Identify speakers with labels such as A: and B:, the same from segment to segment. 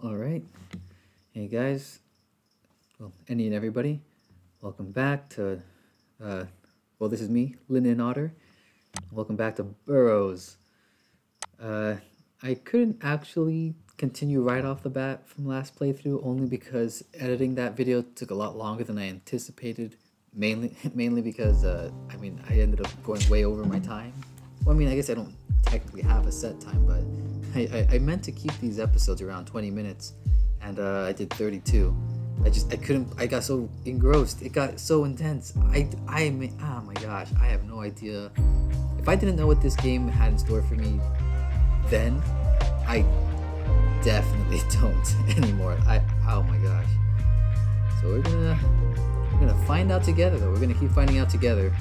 A: All right. Hey guys. Well, any and everybody. Welcome back to, this is me, Linen Otter. Welcome back to Burrows. I couldn't actually continue right off the bat from last playthrough only because editing that video took a lot longer than I anticipated. Mainly because, I ended up going way over my time. Well, I guess I don't technically have a set time, but I meant to keep these episodes around 20 minutes, and I did 32. I got so engrossed. It got so intense. Oh my gosh, I have no idea. If I didn't know what this game had in store for me then, I definitely don't anymore. Oh my gosh. So we're gonna find out together though. We're gonna keep finding out together.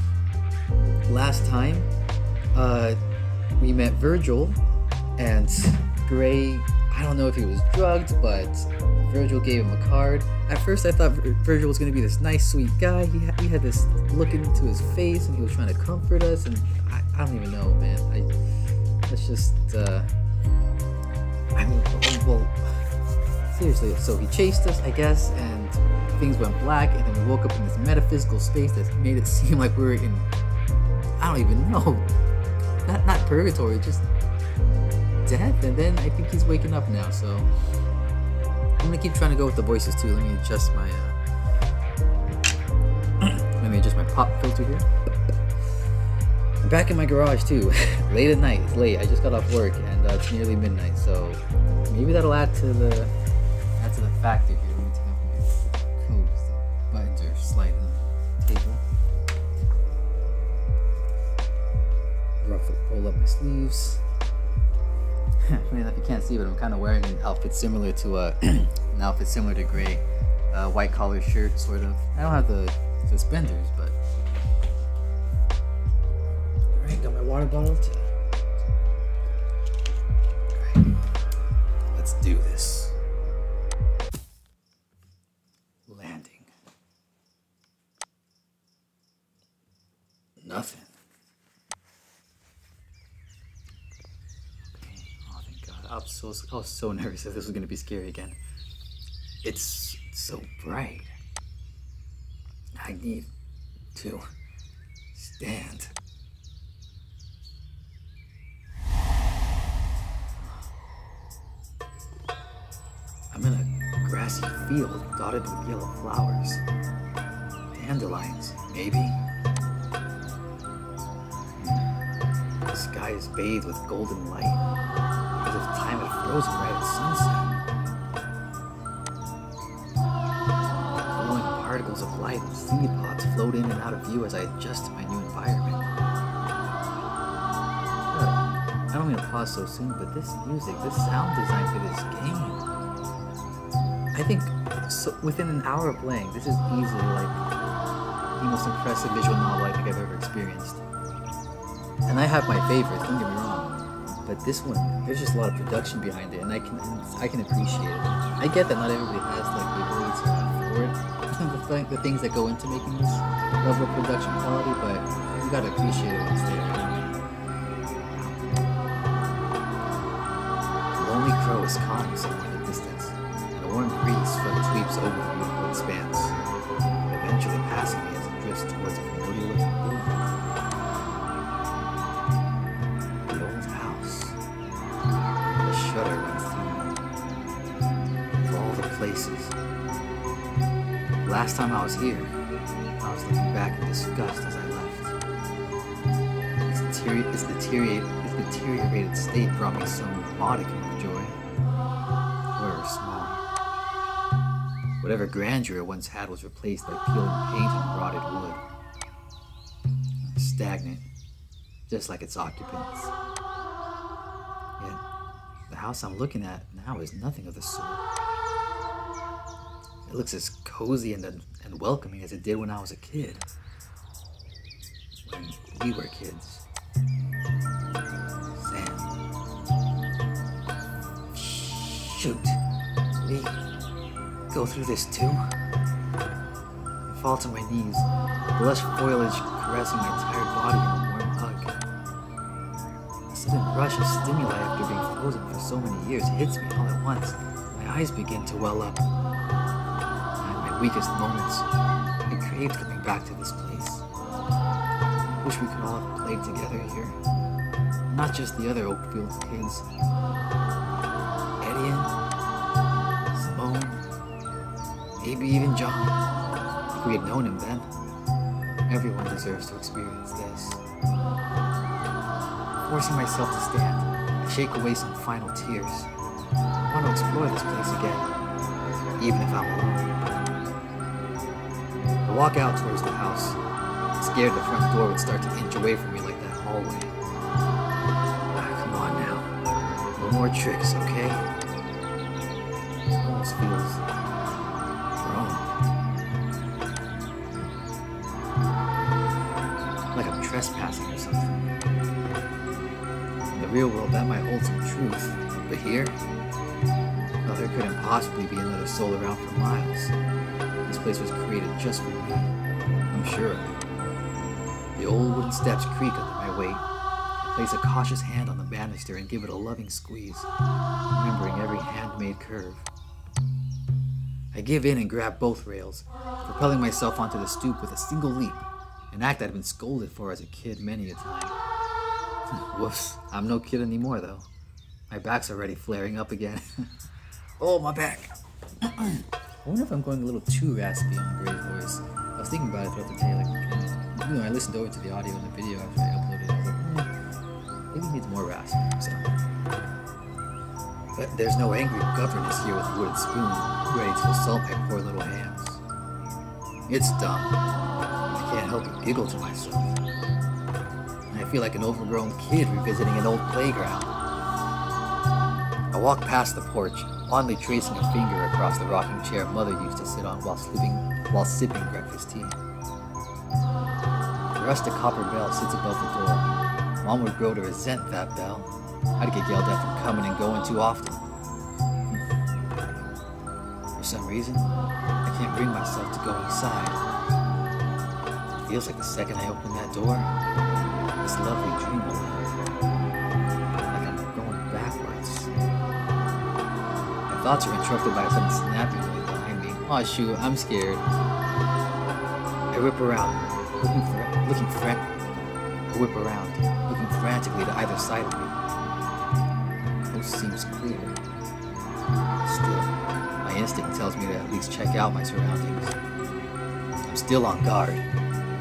A: Last time, we met Virgil, and Gray, I don't know if he was drugged, but Virgil gave him a card. At first I thought Virgil was gonna be this nice, sweet guy. He had this look into his face, and he was trying to comfort us, and I don't even know, man. Seriously, so he chased us, I guess, and things went black, and then we woke up in this metaphysical space that made it seem like we were in, I don't even know, not purgatory, just death. And then I think he's waking up now, so I'm gonna keep trying to go with the voices too. Let me adjust my pop filter here. I'm back in my garage too. Late at night. It's late. I just got off work, and it's nearly midnight, so maybe that'll add to the factor here. Let me take off my coat. The buttons are sliding on the table. Roll up my sleeves. Man, if you can't see, but I'm kind of wearing an outfit similar to Gray, white collar shirt, sort of. I don't have the suspenders, but all right. Got my water bottle. All right, let's do this. Landing. Nothing. I was so nervous that this was going to be scary again. It's so bright. I need to stand. I'm in a grassy field dotted with yellow flowers. Dandelions, maybe? The sky is bathed with golden light, as if time had frozen right at sunset. Glowing particles of light and seed pods float in and out of view as I adjust to my new environment. I don't mean to pause so soon, but this music, this sound design for this game, I think within an hour of playing, this is easily like the most impressive visual novel I think I've ever experienced. And I have my favorites, don't get me wrong, but this one, there's just a lot of production behind it, and I can appreciate it. I get that not everybody has like the ability to afford the things that go into making this level of production quality, but you gotta appreciate it when it's there. The lonely crow is calling somewhere in the distance, and a warm breeze sweeps over the beautiful expanse, eventually passing me as it drifts towards a familiar looking building. Shudder runs through of all the places. Last time I was here, I was looking back in disgust as I left. Its deteriorated state brought me some modicum of joy, however small. Whatever grandeur it once had was replaced by peeling paint and rotted wood. Stagnant, just like its occupants. Yet, the house I'm looking at now is nothing of the sort. It looks as cozy and welcoming as it did when I was a kid. When we were kids. Sam. Shoot. Me. Go through this too? I fall to my knees, the lush foliage caressing my tired body in a warm hug. A sudden rush of stimuli after being frozen for so many years hits me all at once. My eyes begin to well up. At my weakest moments, I craved coming back to this place. I wish we could all have played together here. Not just the other Oakfield kids. Eddie, Simone, maybe even John. If we had known him then. Everyone deserves to experience this. Forcing myself to stand, I shake away some final tears. I want to explore this place again, even if I'm alone. I walk out towards the house, scared the front door would start to inch away from me like that hallway. Come on now. No more tricks, okay? It almost feels wrong. Like I'm trespassing or something. In the real world, that might hold some truth, but here, no, there couldn't possibly be another soul around for miles. This place was created just for me, I'm sure of it. The old wooden steps creak under my weight. I place a cautious hand on the banister and give it a loving squeeze, remembering every handmade curve. I give in and grab both rails, propelling myself onto the stoop with a single leap, an act I'd been scolded for as a kid many a time. Whoops, I'm no kid anymore though. My back's already flaring up again. Oh, my back. I wonder if I'm going a little too raspy on Gray's voice. I was thinking about it throughout the day, like, I listened over to the audio and the video after I uploaded it. I was like, maybe it needs more rasp. So. But there's no angry governess here with a wooden spoon, ready to assault my poor little hands. It's dumb. I can't help but giggle to myself. I feel like an overgrown kid revisiting an old playground. I walk past the porch, fondly tracing a finger across the rocking chair Mother used to sit on while sipping breakfast tea. The rusted copper bell sits above the door. Mom would grow to resent that bell. I'd get yelled at for coming and going too often. For some reason, I can't bring myself to go inside. It feels like the second I open that door, this lovely dream will end. Like I'm going backwards. My thoughts are interrupted by some snapping noise behind me. Aw, shoot, I'm scared. I whip around, looking frantically to either side of me. The coast seems clear. Still, my instinct tells me to at least check out my surroundings. I'm still on guard,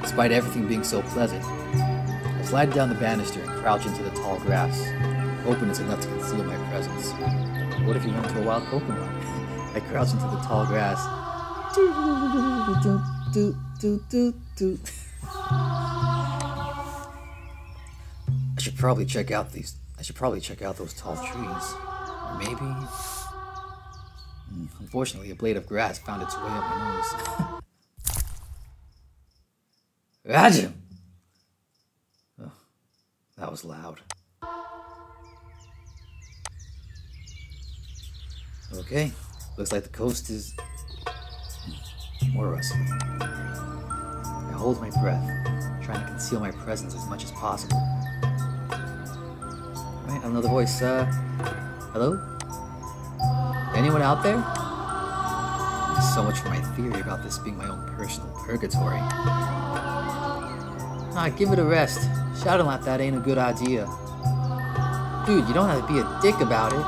A: despite everything being so pleasant. I slide down the banister and crouch into the tall grass. Open is enough to conceal my presence. What if you run into a wild Pokemon? I crouch into the tall grass. I should probably check out those tall trees. Or maybe... Unfortunately, a blade of grass found its way up my nose. Rajam! Oh, that was loud. Okay, looks like the coast is more rustling. I hold my breath, trying to conceal my presence as much as possible. Alright, another voice. Hello? Anyone out there? So much for my theory about this being my own personal purgatory. Nah, give it a rest. Shouting like that ain't a good idea. Dude, you don't have to be a dick about it.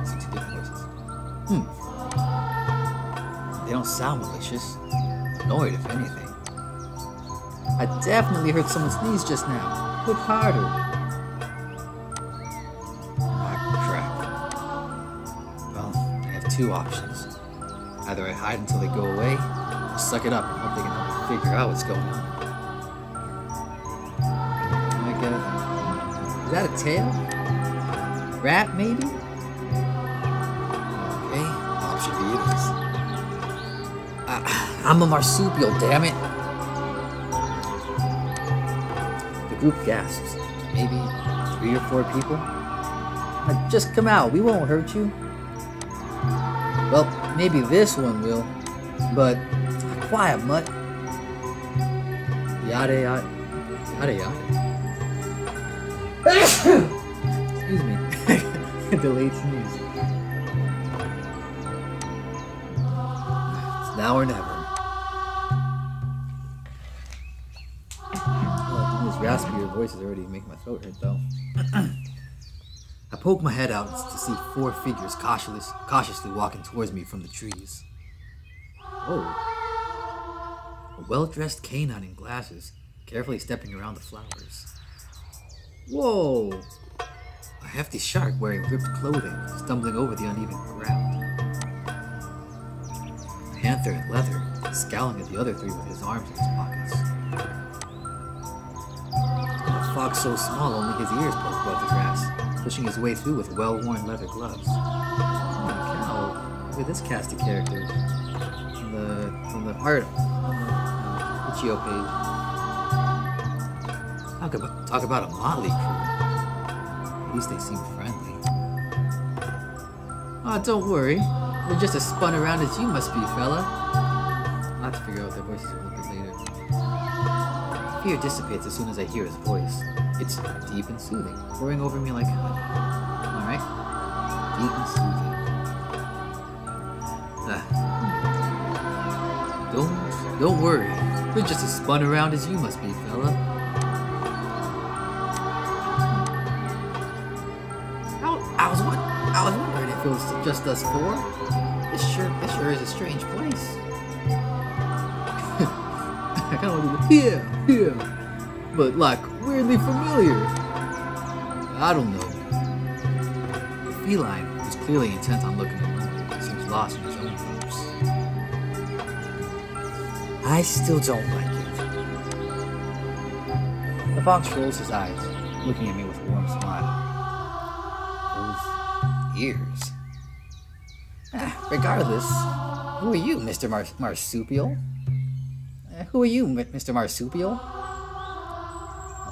A: These are two different voices. They don't sound malicious. Annoyed, if anything. I definitely heard someone sneeze just now. Look harder. Ah, crap. Well, I have two options. Either I hide until they go away, or suck it up and hope they can help me figure out what's going on. Like is that a tail? Rat, maybe? Okay, option B it is. I'm a marsupial, damn it! The group gasps. Maybe 3 or 4 people? Just come out, we won't hurt you. Well, maybe this one will, but quiet, mutt. Yada yada. Yada yada. Excuse me. Delayed sneeze. Now or never. Oh, this raspier voice is already making my throat hurt, though. I poke my head out to see 4 figures cautiously walking towards me from the trees. Oh. A well-dressed canine in glasses, carefully stepping around the flowers. Whoa! A hefty shark wearing ripped clothing, stumbling over the uneven ground. A panther in leather, scowling at the other 3 with his arms in his pockets. And a fox so small only his ears poke above the grass, pushing his way through with well-worn leather gloves. Holy cow! Look at this cast of characters from the art on the Itch.io page. Talk about a motley crew. At least they seem friendly. Oh, don't worry. We're just as spun around as you must be, fella. I'll have to figure out their voices a little bit later. Fear dissipates as soon as I hear his voice. It's deep and soothing, pouring over me like honey. Alright? Deep and soothing. Don't worry. We're just as spun around as you must be, fella. I was wondering if it was just us 4. This sure is a strange place. I kind of want to go, yeah, but like weirdly familiar. I don't know. The feline, who's clearly intent on looking at me, seems lost in his own thoughts. I still don't like it. The fox rolls his eyes, looking at me with a warm smile. Those ears. Regardless, who are you, Mr. Marsupial? Who are you, Mr. Marsupial?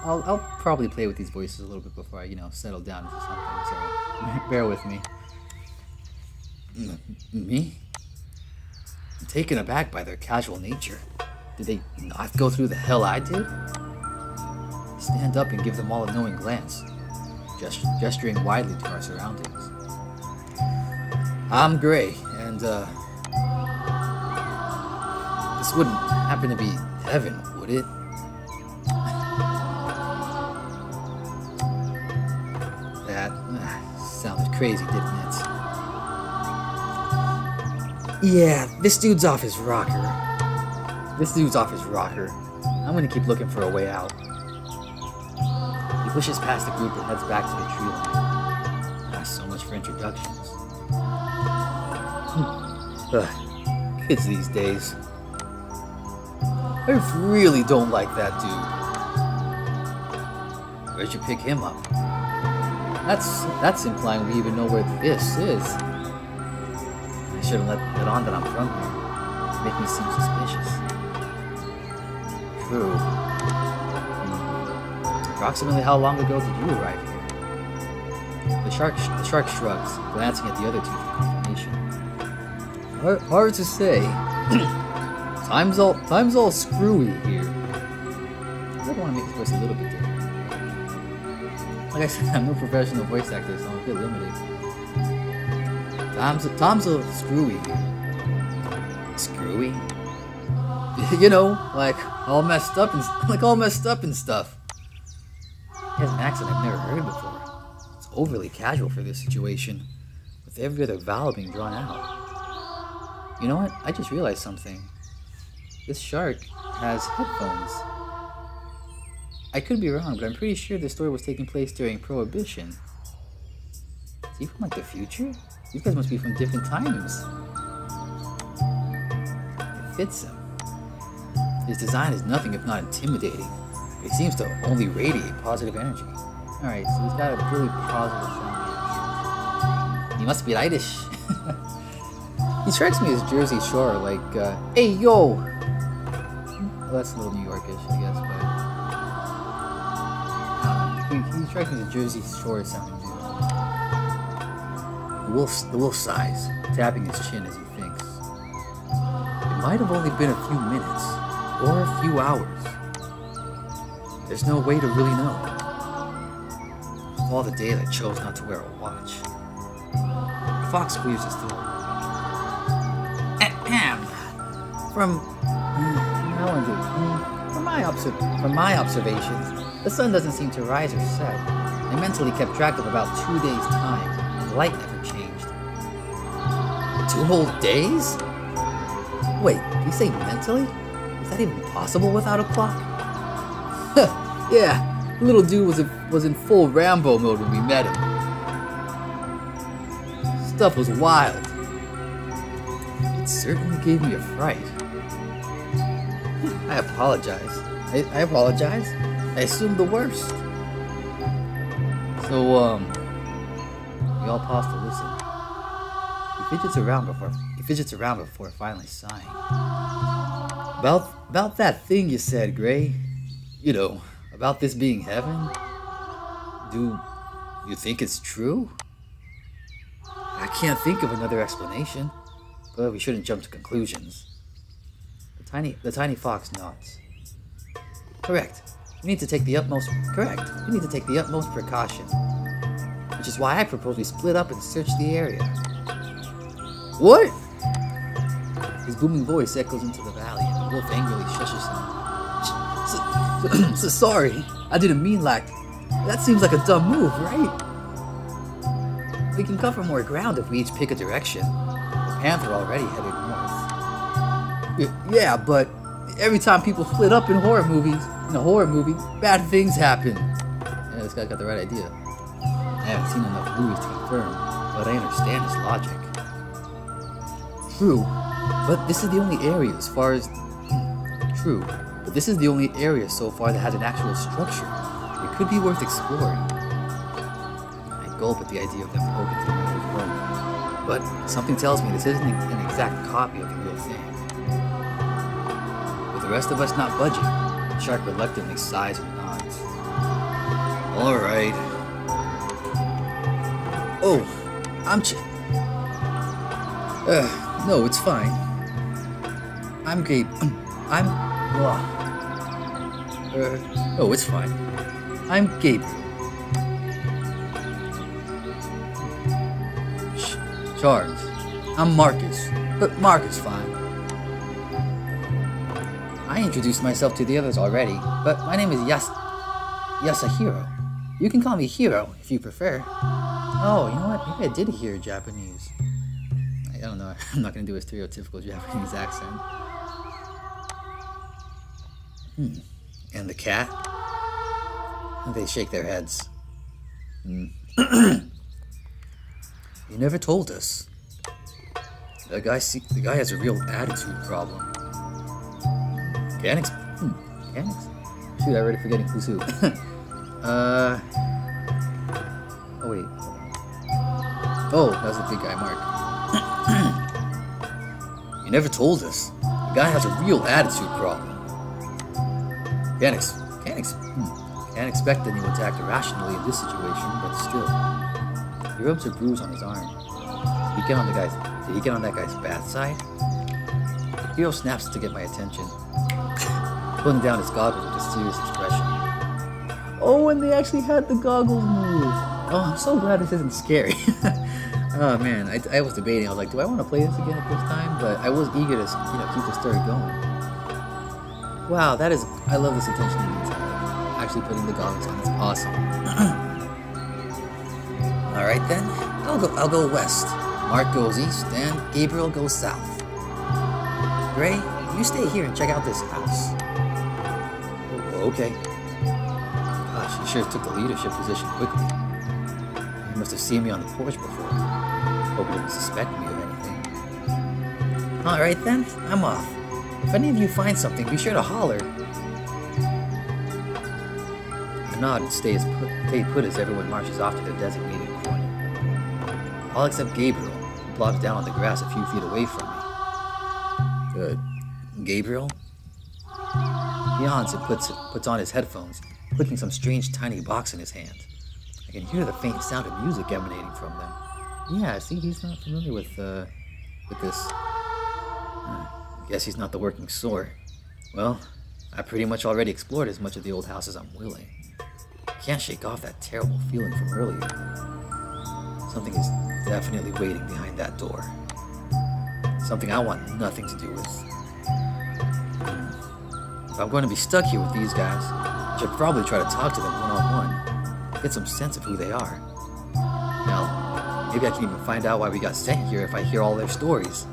A: I'll probably play with these voices a little bit before I, settle down into something, so bear with me. Me? I'm taken aback by their casual nature. Did they not go through the hell I did? I stand up and give them all a knowing glance, gesturing widely to our surroundings. I'm Gray, and this wouldn't happen to be heaven, would it? That sounded crazy, didn't it? Yeah, this dude's off his rocker. I'm gonna keep looking for a way out. He pushes past the group and heads back to the tree line. So much for introductions. Kids these days. I really don't like that dude. Where'd you pick him up? That's implying we even know where this is. I shouldn't let on that I'm from here. Make me seem suspicious. True. Approximately how long ago did you arrive here? The shark shrugs, glancing at the other 2 for confirmation. Hard to say. Time's all screwy here. I want to make this voice a little bit different. Like I said, I'm no professional voice actor, so I'm a bit limited. Time's all screwy here. Screwy? like all messed up and stuff. He has an accent I've never heard before. It's overly casual for this situation, with every other vowel being drawn out. You know what? I just realized something. This shark has headphones. I could be wrong, but I'm pretty sure this story was taking place during Prohibition. Is he from the future? These guys must be from different times. It fits him. His design is nothing if not intimidating. It seems to only radiate positive energy. Alright, so he's got a really positive sound. He must be Irish. He strikes me as Jersey Shore, like, hey yo! Well, that's a little New Yorkish, I guess, but... he strikes me as a Jersey Shore sounding dude. The wolf sighs, tapping his chin as he thinks. It might have only been a few minutes, or a few hours. There's no way to really know. Of all the days I chose not to wear a watch. The fox clears his throat. From my observations, the sun doesn't seem to rise or set. I mentally kept track of about 2 days' time, and the light never changed. 2 whole days? Wait, did you say mentally? Is that even possible without a clock? Yeah, the little dude was in full Rambo mode when we met him. Stuff was wild. It certainly gave me a fright. I apologize. I apologize. I assumed the worst. So, we all pause to listen. He fidgets around before finally sighing. About that thing you said, Gray. You know, about this being heaven. Do you think it's true? I can't think of another explanation, but we shouldn't jump to conclusions. The tiny fox nods. Correct. We need to take the utmost precaution. Which is why I propose we split up and search the area. What? His booming voice echoes into the valley, and the wolf angrily shushes him. Sorry, I didn't mean like... That seems like a dumb move, right? We can cover more ground if we each pick a direction. The panther already headed north. Yeah, but every time people split up in a horror movie, bad things happen. Yeah, this guy got the right idea. I haven't seen enough movies to confirm, but I understand his logic. True, but this is the only area so far that has an actual structure. It could be worth exploring. I gulp at the idea of them poking through my old room, but something tells me this isn't an exact copy of the real thing. With the rest of us not budging, the shark reluctantly sighs and nods. All right. Oh, no, it's fine. I'm Gabe. No, it's fine. I'm Gabriel. Charles. I'm Marcus, but Mark is fine. I introduced myself to the others already, but my name is Yasuhiro. You can call me Hiro if you prefer. Oh, you know what? Maybe I did hear Japanese. I don't know. I'm not going to do a stereotypical Japanese accent. And the cat? They shake their heads. You never told us. The guy has a real attitude problem. Mechanics? Mechanics? Shoot, I already forgetting who's who. Oh wait. Oh, that was the big guy, Mark. You never told us. The guy has a real attitude problem. Can't expect anyone to act irrationally in this situation, but still. He rubs a bruise on his arm. Did he get on that guy's bad side? Hiro snaps to get my attention, pulling down his goggles with a serious expression. Oh, and they actually had the goggles move. Oh, I'm so glad this isn't scary. Oh man, I was debating. I was like, do I want to play this again at this time? But I was eager to, keep the story going. Wow, I love this attention to detail. Actually putting the goggles on, it's awesome. All right then, I'll go west. Mark goes east, and Gabriel goes south. Gray, you stay here and check out this house. Oh, okay. Gosh, he sure took the leadership position quickly. He must have seen me on the porch before. Hope he didn't suspect me of anything. All right then, I'm off. If any of you find something, be sure to holler. I nod and stay put as everyone marches off to their designated corner. All except Gabriel, who plops down on the grass a few feet away from me. Good. Gabriel? He yawns and puts on his headphones, clicking some strange tiny box in his hand. I can hear the faint sound of music emanating from them. Yeah, see, he's not familiar with this. Guess he's not the working sort. Well, I pretty much already explored as much of the old house as I'm willing. Can't shake off that terrible feeling from earlier. Something is definitely waiting behind that door. Something I want nothing to do with. I'm going to be stuck here with these guys, I should probably try to talk to them one-on-one, get some sense of who they are. Now, maybe I can even find out why we got sent here if I hear all their stories.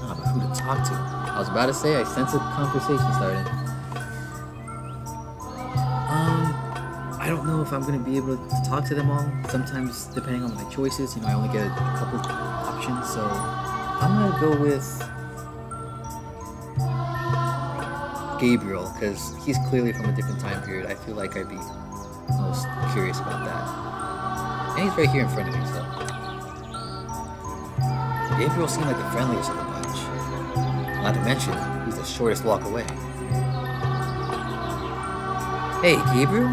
A: Ah, but who to talk to? I was about to say I sense a conversation starting. I don't know if I'm going to be able to talk to them all. Sometimes, depending on my choices, I only get a couple options, so I'm going to go with Gabriel, because he's clearly from a different time period. I feel like I'd be most curious about that. And he's right here in front of me, so. Gabriel seemed like the friendliest of the bunch. Not to mention, he's the shortest walk away. Hey, Gabriel?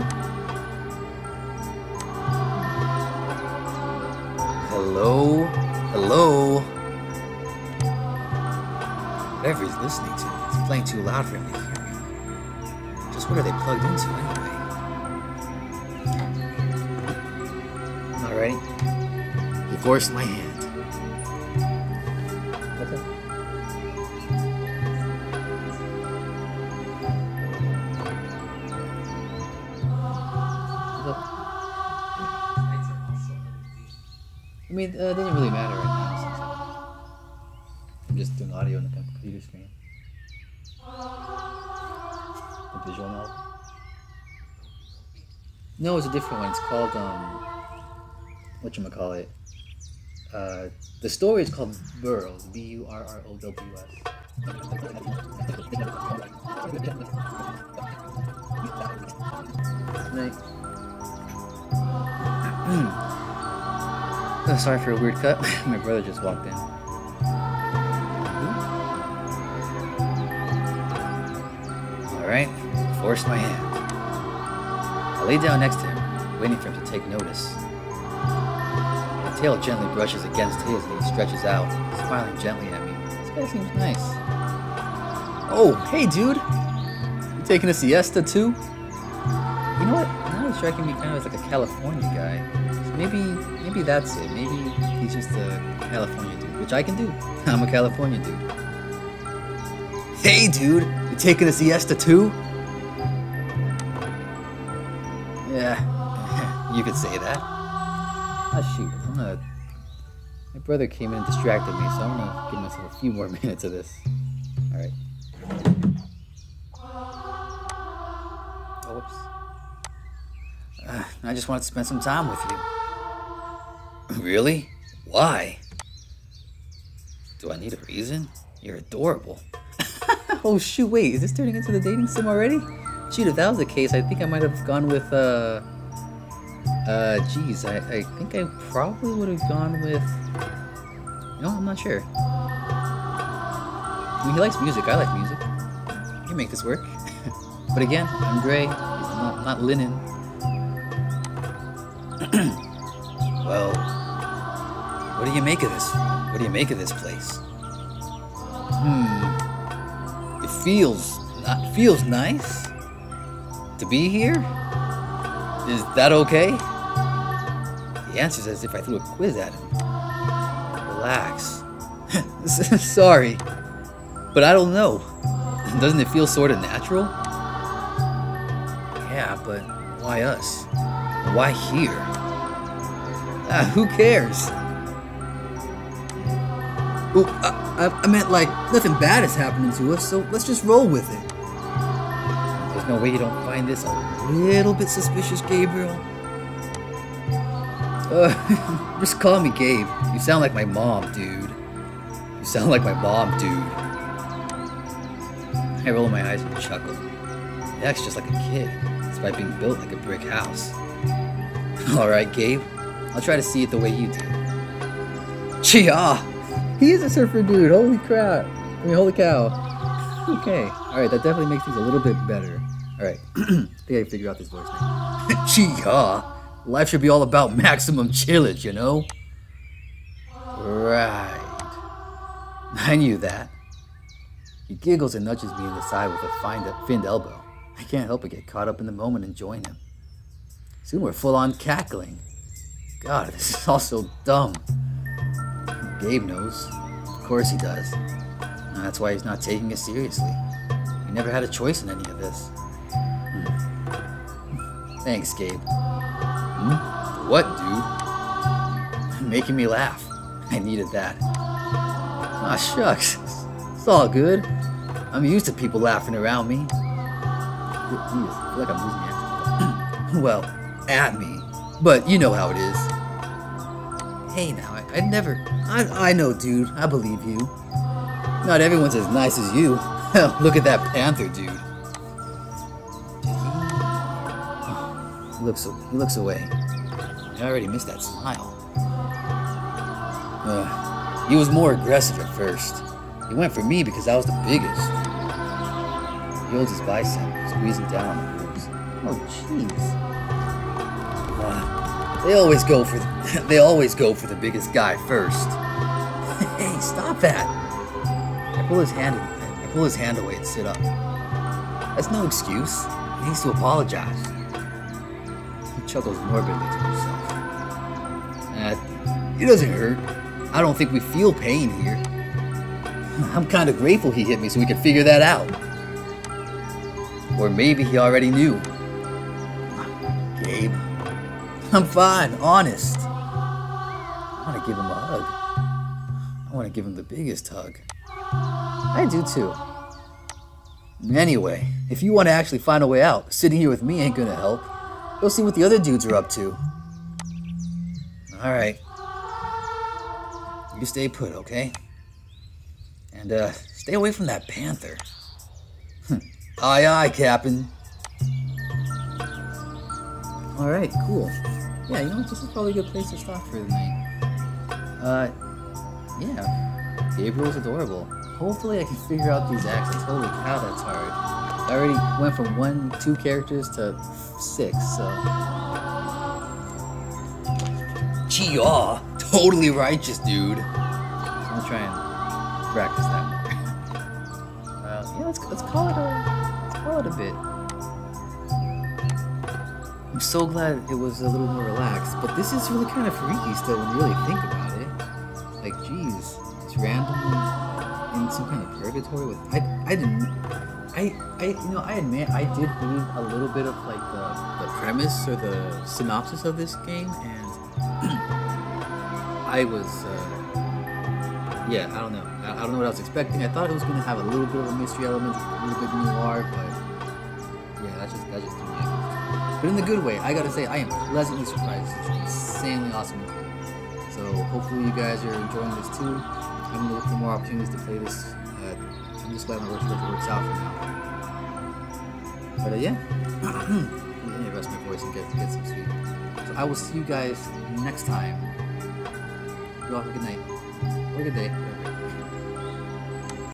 A: Hello? Hello? Whatever he's listening to, it's playing too loud for him to hear me. Just what are they plugged into anyway? Alright. He forced my hand. What's up? What's up? I mean, it doesn't really matter right now since I'm just doing audio on the computer screen. The visual novel? No, it's a different one. It's called, whatchamacallit. The story is called Burrows. B-U-R-R-O-W-S. Night. Oh, sorry for a weird cut. My brother just walked in. Alright, forced my hand. I lay down next to him, waiting for him to take notice. My tail gently brushes against his and he stretches out, smiling gently at me. This guy seems nice. Oh, hey dude! You taking a siesta too? You know what? Now he's striking me kind of as like a California guy. So maybe that's it. Maybe he's just a California dude, which I can do. I'm a California dude. Hey dude! You taking a siesta too? Yeah, you could say that. Ah, shoot. My brother came in and distracted me, so I'm gonna give myself a few more minutes of this. Alright. Oh, whoops. I just wanted to spend some time with you. Really? Why? Do I need a reason? You're adorable. Oh shoot, wait, is this turning into the dating sim already? Shoot, if that was the case, I think I might have gone with, geez, I think I probably would have gone with, no, I'm not sure. I mean, he likes music, I like music. We can make this work. But again, I'm gray, I'm not linen. Well, what do you make of this? What do you make of this place? It feels nice to be here. Is that okay? He answers as if I threw a quiz at him. Relax. Sorry, but I don't know. Doesn't it feel sort of natural? Yeah, but why us? Why here? Who cares? Well, I meant like nothing bad is happening to us, so let's just roll with it. There's no way you don't find this a little bit suspicious, Gabriel? Just call me Gabe. You sound like my mom, dude. You sound like my mom, dude. I roll my eyes and chuckle. He acts just like a kid, despite being built like a brick house. Alright, Gabe. I'll try to see it the way you do. Chia! He is a surfer dude, holy crap. I mean, holy cow. Okay, alright, that definitely makes things a little bit better. Alright, I think I figured out this voice now. Chia! Life should be all about maximum chillage, you know? Right. I knew that. He giggles and nudges me in the side with a finned elbow. I can't help but get caught up in the moment and join him. Soon we're full on cackling. God, this is all so dumb. Gabe knows. Of course he does. And that's why he's not taking it seriously. You never had a choice in any of this. Thanks, Gabe. What, dude? Making me laugh. I needed that. Aw, shucks. It's all good. I'm used to people laughing around me. Jeez, I feel like I'm losing it. Well, at me. But you know how it is. Hey now, I know, dude. I believe you. Not everyone's as nice as you. Look at that panther, dude. He looks away. I already missed that smile. He was more aggressive at first. He went for me because I was the biggest. He holds his bicep, squeezing down on the ribs. Oh, jeez. They always go for the biggest guy first. Hey, stop that! I pull his hand away and sit up. That's no excuse. He needs to apologize. He chuckles morbidly to himself. It doesn't hurt. I don't think we feel pain here. I'm kind of grateful he hit me so we could figure that out. Or maybe he already knew. Gabe, I'm fine, honest. I want to give him a hug. I want to give him the biggest hug. I do too. Anyway, if you want to actually find a way out, sitting here with me ain't gonna help. Go see what the other dudes are up to. Alright. You stay put, okay? And, stay away from that panther. Aye, aye, Captain. Alright, cool. Yeah, you know what? This is probably a good place to stop for the night. Yeah. Gabriel's adorable. Hopefully I can figure out these accents. Holy cow, that's hard. I already went from 2 characters to 6, so... Gee-aw! Totally righteous, dude. I'm gonna try and practice that more. Yeah, let's call it a bit. I'm so glad it was a little more relaxed, but this is really kind of freaky still when you really think about it. Like, geez, it's randomly in some kind of purgatory with. I admit I did read a little bit of like the premise or the synopsis of this game, and I was yeah, I don't know what I was expecting. I thought it was gonna have a little bit of a mystery element, a little bit noir, but yeah, that's just me. But in the good way, I gotta say, I am pleasantly surprised. It's insanely awesome. So hopefully you guys are enjoying this too. I'm gonna look for more opportunities to play this. I'm just glad my work works out for now. But yeah, let me rest my voice and get some sleep. So I will see you guys next time. You all have a good night or a good day.